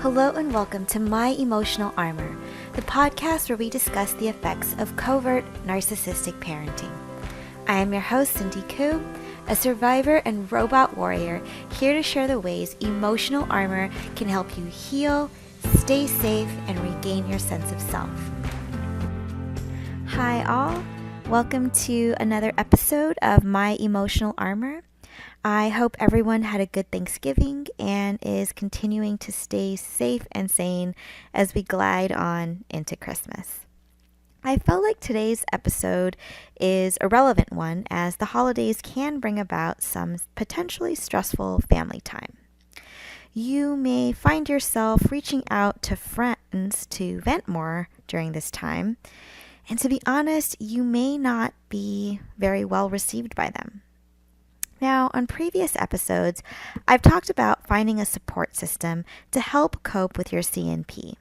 Hello and welcome to My Emotional Armor, the podcast where we discuss the effects of covert narcissistic parenting. I am your host, Cindy Koo, a survivor and robot warrior here to share the ways emotional armor can help you heal, stay safe, and regain your sense of self. Hi all, welcome to another episode of My Emotional Armor. I hope everyone had a good Thanksgiving and is continuing to stay safe and sane as we glide on into Christmas. I felt like today's episode is a relevant one as the holidays can bring about some potentially stressful family time. You may find yourself reaching out to friends to vent more during this time, and to be honest, you may not be very well received by them. Now, on previous episodes, I've talked about finding a support system to help cope with your CNP.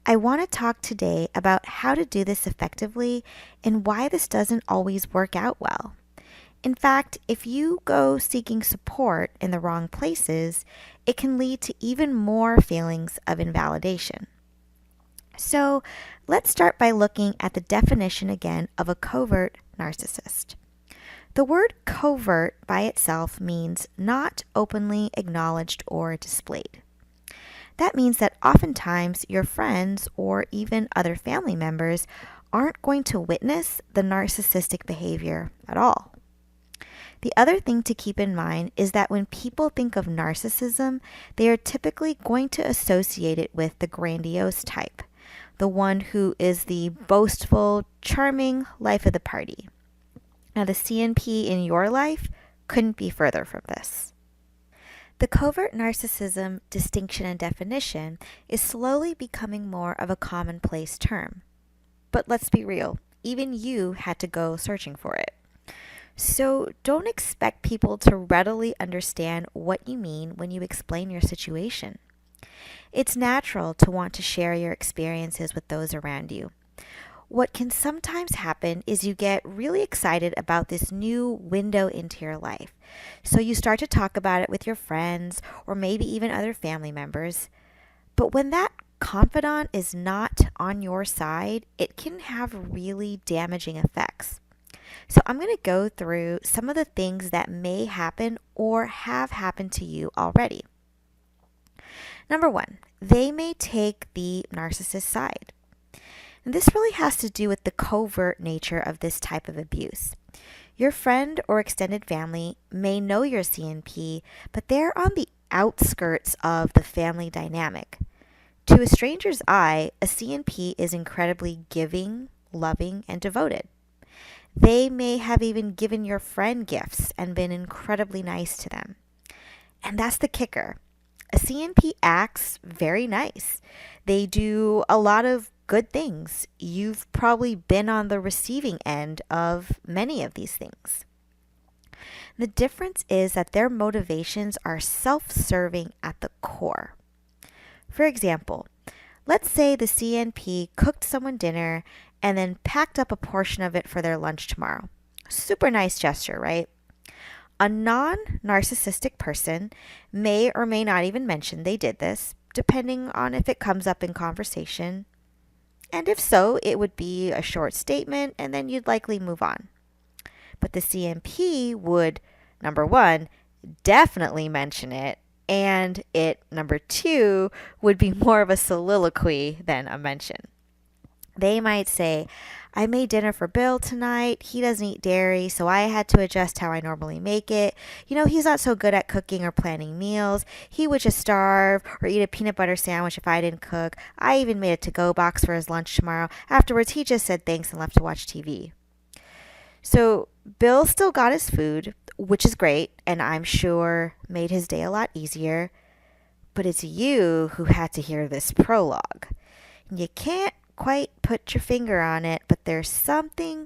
I want to talk today about how to do this effectively and why this doesn't always work out well. In fact, if you go seeking support in the wrong places, it can lead to even more feelings of invalidation. So, let's start by looking at the definition again of a covert narcissist. The word covert by itself means not openly acknowledged or displayed. That means that oftentimes your friends or even other family members aren't going to witness the narcissistic behavior at all. The other thing to keep in mind is that when people think of narcissism, they are typically going to associate it with the grandiose type, the one who is the boastful, charming life of the party. Now, the CNP in your life couldn't be further from this. The covert narcissism distinction and definition is slowly becoming more of a commonplace term. But let's be real, even you had to go searching for it. So don't expect people to readily understand what you mean when you explain your situation. It's natural to want to share your experiences with those around you. What can sometimes happen is you get really excited about this new window into your life. So you start to talk about it with your friends or maybe even other family members. But when that confidant is not on your side, it can have really damaging effects. So I'm going to go through some of the things that may happen or have happened to you already. Number one, they may take the narcissist side. And this really has to do with the covert nature of this type of abuse. Your friend or extended family may know your CNP, but they're on the outskirts of the family dynamic. To a stranger's eye, a CNP is incredibly giving, loving, and devoted. They may have even given your friend gifts and been incredibly nice to them. And that's the kicker. A CNP acts very nice. They do a lot of good things. You've probably been on the receiving end of many of these things. The difference is that their motivations are self-serving at the core. For example, let's say the CNP cooked someone dinner and then packed up a portion of it for their lunch tomorrow. Super nice gesture, right? A non-narcissistic person may or may not even mention they did this, depending on if it comes up in conversation. And if so, it would be a short statement and then you'd likely move on. But the CNP would, number one, definitely mention it, and it, number two, would be more of a soliloquy than a mention. They might say, I made dinner for Bill tonight. He doesn't eat dairy, so I had to adjust how I normally make it. You know, he's not so good at cooking or planning meals. He would just starve or eat a peanut butter sandwich if I didn't cook. I even made a to-go box for his lunch tomorrow. Afterwards, he just said thanks and left to watch TV. So Bill still got his food, which is great, and I'm sure made his day a lot easier. But it's you who had to hear this prologue. And you can't quite put your finger on it, but there's something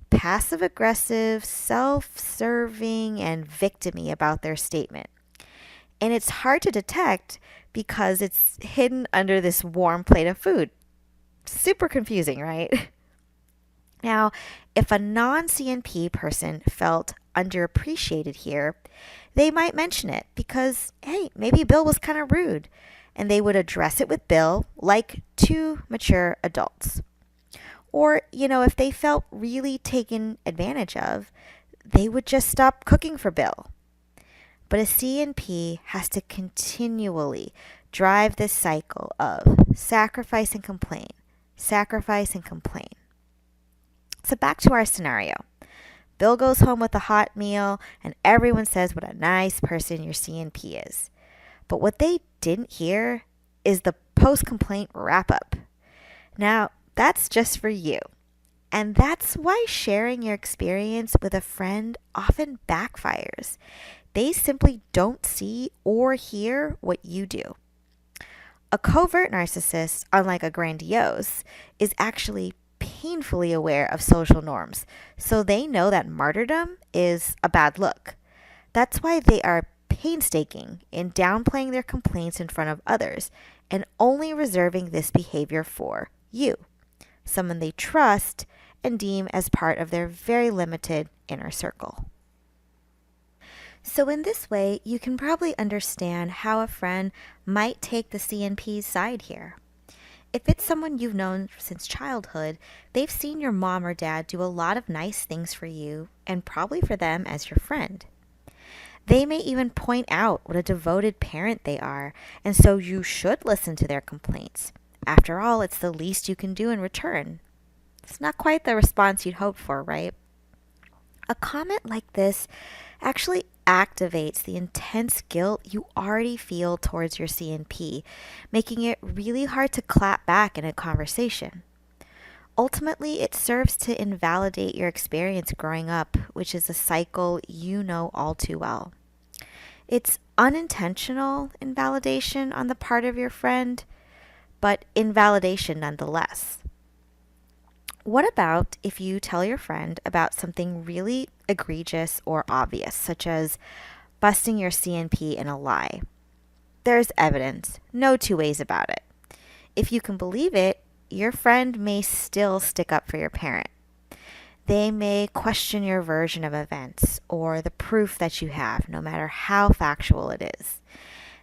passive-aggressive, self-serving, and victim-y about their statement. And it's hard to detect because it's hidden under this warm plate of food. Super confusing, right? Now, if a non-CNP person felt underappreciated here, they might mention it because, hey, maybe Bill was kind of rude. and they would address it with Bill like two mature adults. Or, if they felt really taken advantage of, they would just stop cooking for Bill. But a CNP has to continually drive this cycle of sacrifice and complain, sacrifice and complain. So back to our scenario. Bill goes home with a hot meal and everyone says what a nice person your CNP is. But what they didn't hear is the post-complaint wrap-up. Now, that's just for you. And that's why sharing your experience with a friend often backfires. They simply don't see or hear what you do. A covert narcissist, unlike a grandiose, is actually painfully aware of social norms, so they know that martyrdom is a bad look. That's why they are painstaking in downplaying their complaints in front of others and only reserving this behavior for you, someone they trust and deem as part of their very limited inner circle. So in this way, you can probably understand how a friend might take the CNP's side here. If it's someone you've known since childhood, they've seen your mom or dad do a lot of nice things for you and probably for them as your friend. They may even point out what a devoted parent they are, and so you should listen to their complaints. After all, it's the least you can do in return. It's not quite the response you'd hoped for, right? A comment like this actually activates the intense guilt you already feel towards your CNP, making it really hard to clap back in a conversation. Ultimately, it serves to invalidate your experience growing up, which is a cycle you know all too well. It's unintentional invalidation on the part of your friend, but invalidation nonetheless. What about if you tell your friend about something really egregious or obvious, such as busting your CNP in a lie? There's evidence, no two ways about it. If you can believe it, your friend may still stick up for your parent. They may question your version of events or the proof that you have, no matter how factual it is.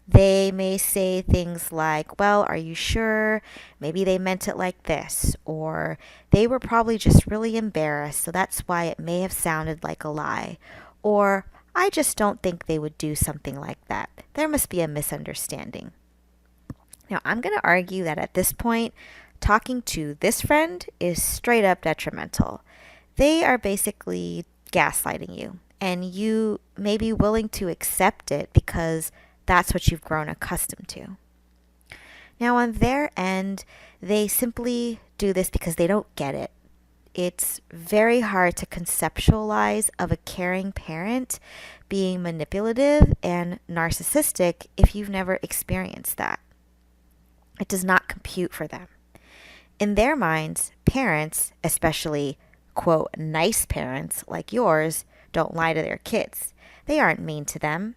They may say things like, well, are you sure? Maybe they meant it like this. Or they were probably just really embarrassed, so that's why it may have sounded like a lie. Or I just don't think they would do something like that. There must be a misunderstanding. Now, I'm going to argue that at this point, talking to this friend is straight up detrimental. They are basically gaslighting you, and you may be willing to accept it because that's what you've grown accustomed to. Now, on their end, they simply do this because they don't get it. It's very hard to conceptualize of a caring parent being manipulative and narcissistic if you've never experienced that. It does not compute for them. In their minds, parents, especially, quote, nice parents like yours, don't lie to their kids. They aren't mean to them.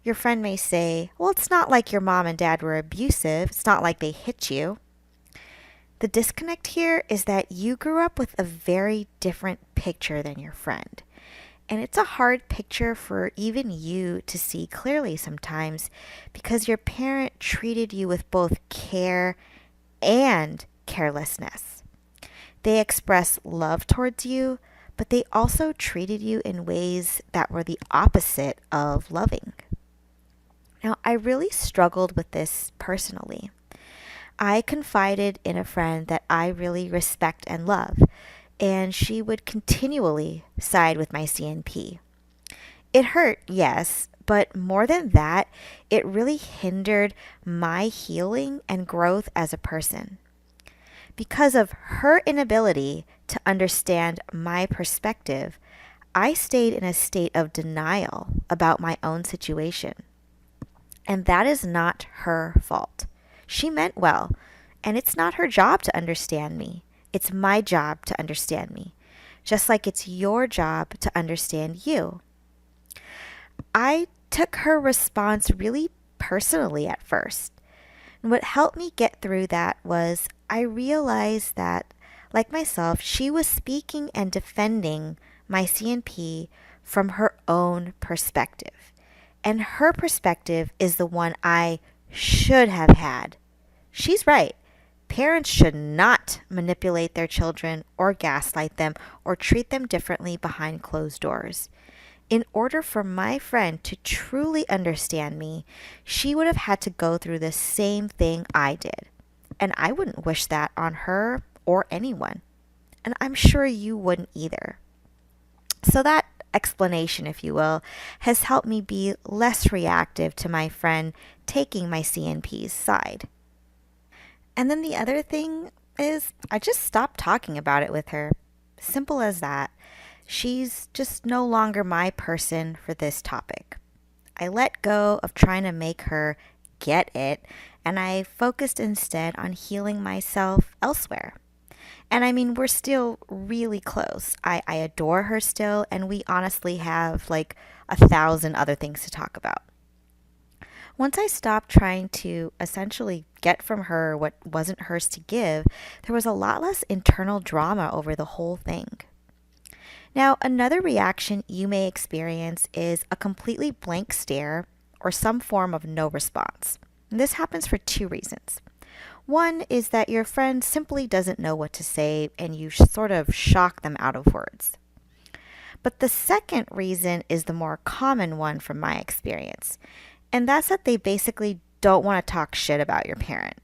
Your friend may say, well, it's not like your mom and dad were abusive. It's not like they hit you. The disconnect here is that you grew up with a very different picture than your friend. And it's a hard picture for even you to see clearly sometimes because your parent treated you with both care and carelessness. They expressed love towards you, but they also treated you in ways that were the opposite of loving. Now, I really struggled with this personally. I confided in a friend that I really respect and love, and she would continually side with my CNP. It hurt, yes, but more than that, it really hindered my healing and growth as a person. Because of her inability to understand my perspective, I stayed in a state of denial about my own situation. And that is not her fault. She meant well, and it's not her job to understand me. It's my job to understand me, just like it's your job to understand you. I took her response really personally at first. And what helped me get through that was I realized that, like myself, she was speaking and defending my CNP from her own perspective. And her perspective is the one I should have had. She's right. Parents should not manipulate their children or gaslight them or treat them differently behind closed doors. In order for my friend to truly understand me, she would have had to go through the same thing I did. And I wouldn't wish that on her or anyone. And I'm sure you wouldn't either. So that explanation, if you will, has helped me be less reactive to my friend taking my CNP's side. And then the other thing is I just stopped talking about it with her. Simple as that. She's just no longer my person for this topic. I let go of trying to make her get it, and I focused instead on healing myself elsewhere. And I mean, we're still really close. I adore her still, and we honestly have like 1,000 other things to talk about. Once I stopped trying to essentially get from her what wasn't hers to give, there was a lot less internal drama over the whole thing. Now, another reaction you may experience is a completely blank stare or some form of no response. And this happens for two reasons. One is that your friend simply doesn't know what to say and you sort of shock them out of words. But the second reason is the more common one from my experience, and that's that they basically don't want to talk shit about your parent.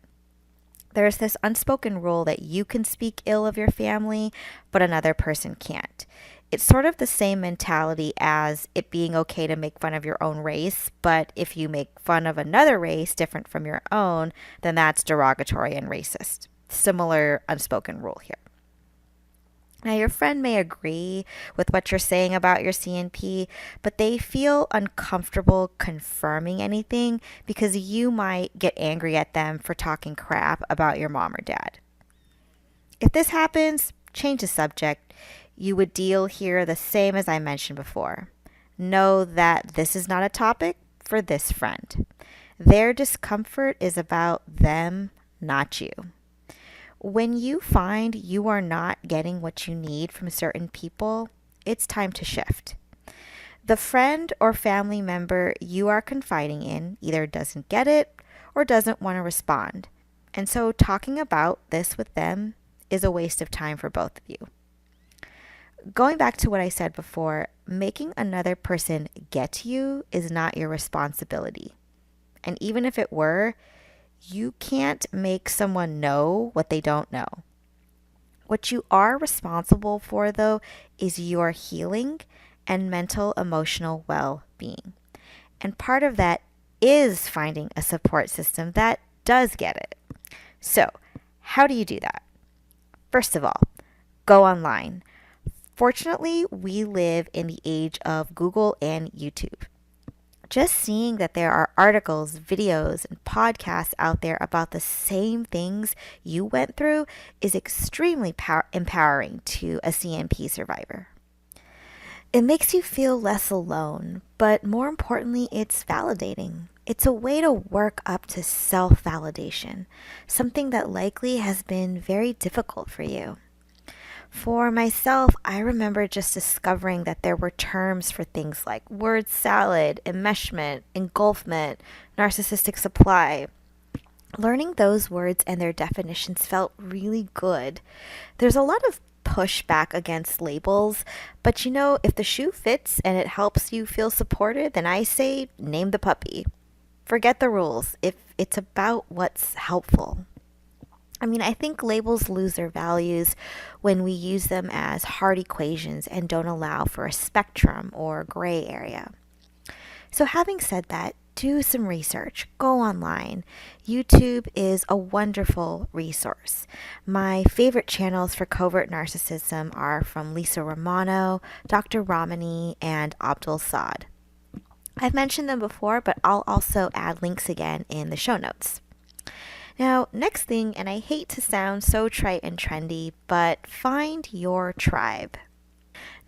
There's this unspoken rule that you can speak ill of your family, but another person can't. It's sort of the same mentality as it being okay to make fun of your own race, but if you make fun of another race different from your own, then that's derogatory and racist. Similar unspoken rule here. Now, your friend may agree with what you're saying about your CNP, but they feel uncomfortable confirming anything because you might get angry at them for talking crap about your mom or dad. If this happens, change the subject. You would deal here the same as I mentioned before. Know that this is not a topic for this friend. Their discomfort is about them, not you. When you find you are not getting what you need from certain people, it's time to shift. The friend or family member you are confiding in either doesn't get it or doesn't want to respond. And so talking about this with them is a waste of time for both of you. Going back to what I said before, making another person get you is not your responsibility. And even if it were, you can't make someone know what they don't know. What you are responsible for, though, is your healing and mental emotional well-being. And part of that is finding a support system that does get it. So, how do you do that? First of all, go online. Fortunately, we live in the age of Google and YouTube. Just seeing that there are articles, videos, and podcasts out there about the same things you went through is extremely empowering to a CNP survivor. It makes you feel less alone, but more importantly, it's validating. It's a way to work up to self-validation, something that likely has been very difficult for you. For myself, I remember just discovering that there were terms for things like word salad, enmeshment, engulfment, narcissistic supply. Learning those words and their definitions felt really good. There's a lot of pushback against labels, but if the shoe fits and it helps you feel supported, then I say name the puppy. Forget the rules if it's about what's helpful. I think labels lose their values when we use them as hard equations and don't allow for a spectrum or gray area. So having said that, do some research. Go online. YouTube is a wonderful resource. My favorite channels for covert narcissism are from Lisa Romano, Dr. Ramani, and Abdul Saad. I've mentioned them before, but I'll also add links again in the show notes. Now, next thing, and I hate to sound so trite and trendy, but find your tribe.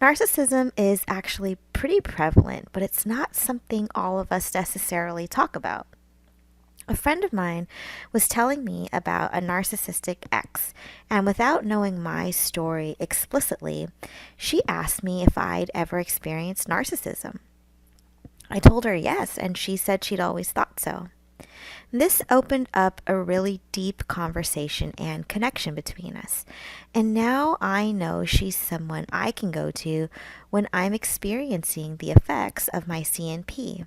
Narcissism is actually pretty prevalent, but it's not something all of us necessarily talk about. A friend of mine was telling me about a narcissistic ex, and without knowing my story explicitly, she asked me if I'd ever experienced narcissism. I told her yes, and she said she'd always thought so. This opened up a really deep conversation and connection between us. And now I know she's someone I can go to when I'm experiencing the effects of my CNP.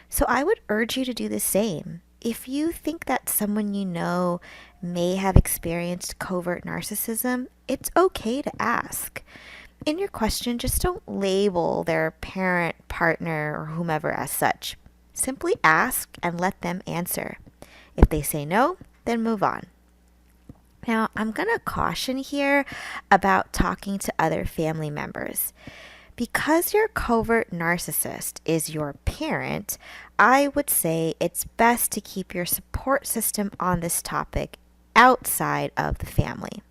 So I would urge you to do the same. If you think that someone you know may have experienced covert narcissism, it's okay to ask. In your question, just don't label their parent, partner, or whomever as such. Simply ask and let them answer. If they say no, then move on. Now, I'm going to caution here about talking to other family members. Because your covert narcissist is your parent, I would say it's best to keep your support system on this topic outside of the family.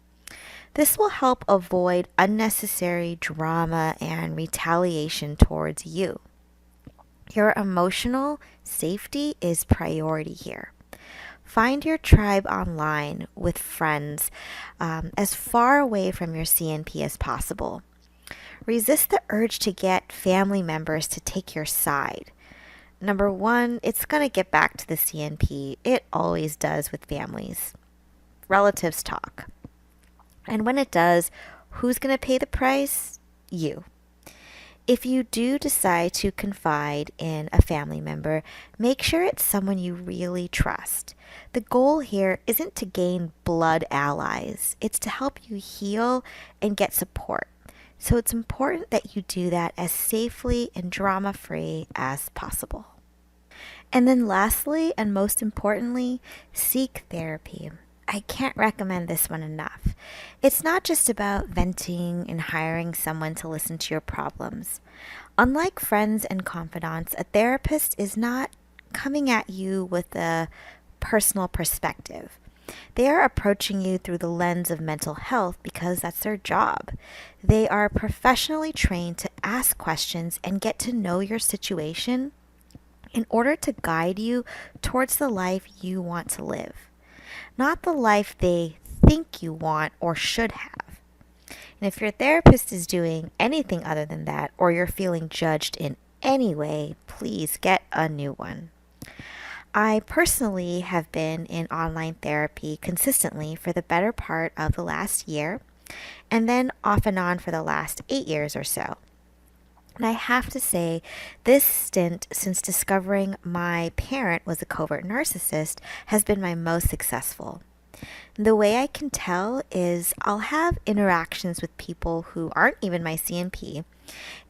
This will help avoid unnecessary drama and retaliation towards you. Your emotional safety is priority here. Find your tribe online with friends as far away from your CNP as possible. Resist the urge to get family members to take your side. Number one, it's going to get back to the CNP. It always does with families. Relatives talk. And when it does, who's going to pay the price? You. If you do decide to confide in a family member, make sure it's someone you really trust. The goal here isn't to gain blood allies. It's to help you heal and get support. So it's important that you do that as safely and drama-free as possible. And then lastly, and most importantly, seek therapy. I can't recommend this one enough. It's not just about venting and hiring someone to listen to your problems. Unlike friends and confidants, a therapist is not coming at you with a personal perspective. They are approaching you through the lens of mental health because that's their job. They are professionally trained to ask questions and get to know your situation in order to guide you towards the life you want to live, not the life they think you want or should have. And if your therapist is doing anything other than that, or you're feeling judged in any way, please get a new one. I personally have been in online therapy consistently for the better part of the last year, and then off and on for the last 8 years or so. And I have to say, this stint since discovering my parent was a covert narcissist has been my most successful. The way I can tell is I'll have interactions with people who aren't even my CNP,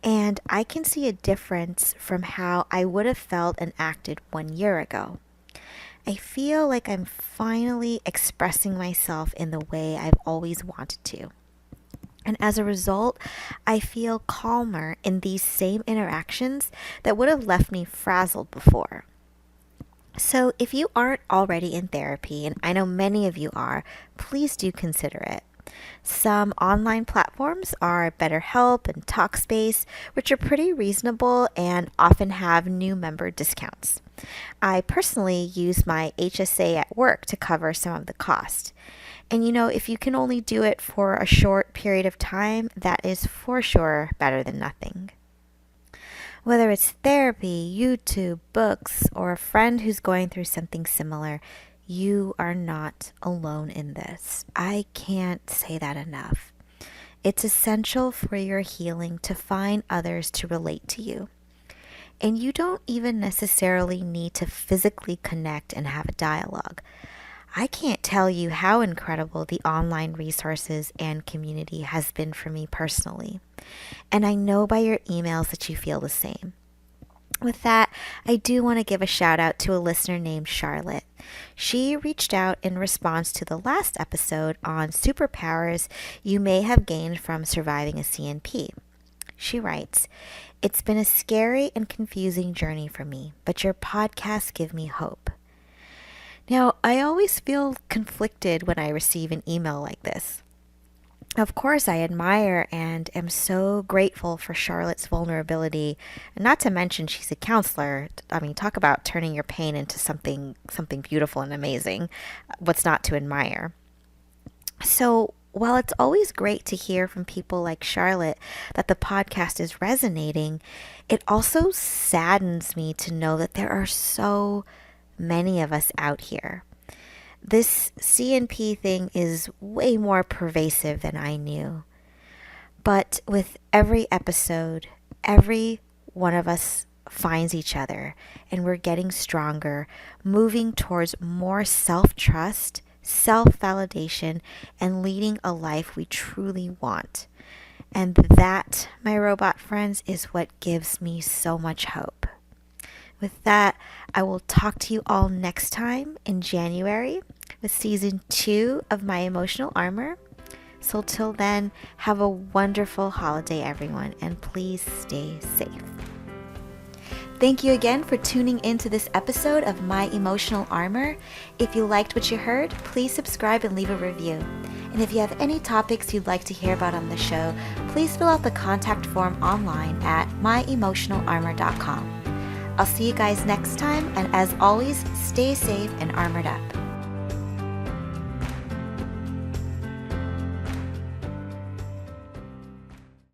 and I can see a difference from how I would have felt and acted 1 year ago. I feel like I'm finally expressing myself in the way I've always wanted to. And as a result, I feel calmer in these same interactions that would have left me frazzled before. So if you aren't already in therapy, and I know many of you are, please do consider it. Some online platforms are BetterHelp and Talkspace, which are pretty reasonable and often have new member discounts. I personally use my HSA at work to cover some of the cost. And if you can only do it for a short period of time, that is for sure better than nothing. Whether it's therapy, YouTube, books, or a friend who's going through something similar, you are not alone in this. I can't say that enough. It's essential for your healing to find others to relate to you. And you don't even necessarily need to physically connect and have a dialogue. I can't tell you how incredible the online resources and community has been for me personally. And I know by your emails that you feel the same. With that, I do want to give a shout out to a listener named Charlotte. She reached out in response to the last episode on superpowers you may have gained from surviving a CNP. She writes, "It's been a scary and confusing journey for me, but your podcasts give me hope." Now, I always feel conflicted when I receive an email like this. Of course, I admire and am so grateful for Charlotte's vulnerability, and not to mention she's a counselor. I mean, talk about turning your pain into something beautiful and amazing. What's not to admire? So, while it's always great to hear from people like Charlotte that the podcast is resonating, it also saddens me to know that there are so many of us out here. This CNP thing is way more pervasive than I knew. But with every episode, every one of us finds each other and we're getting stronger, moving towards more self-trust, self-validation, and leading a life we truly want. And that, my robot friends, is what gives me so much hope. With that, I will talk to you all next time in January with season 2 of My Emotional Armor. So till then, have a wonderful holiday, everyone, and please stay safe. Thank you again for tuning into this episode of My Emotional Armor. If you liked what you heard, please subscribe and leave a review. And if you have any topics you'd like to hear about on the show, please fill out the contact form online at myemotionalarmor.com. I'll see you guys next time, and as always, stay safe and armored up.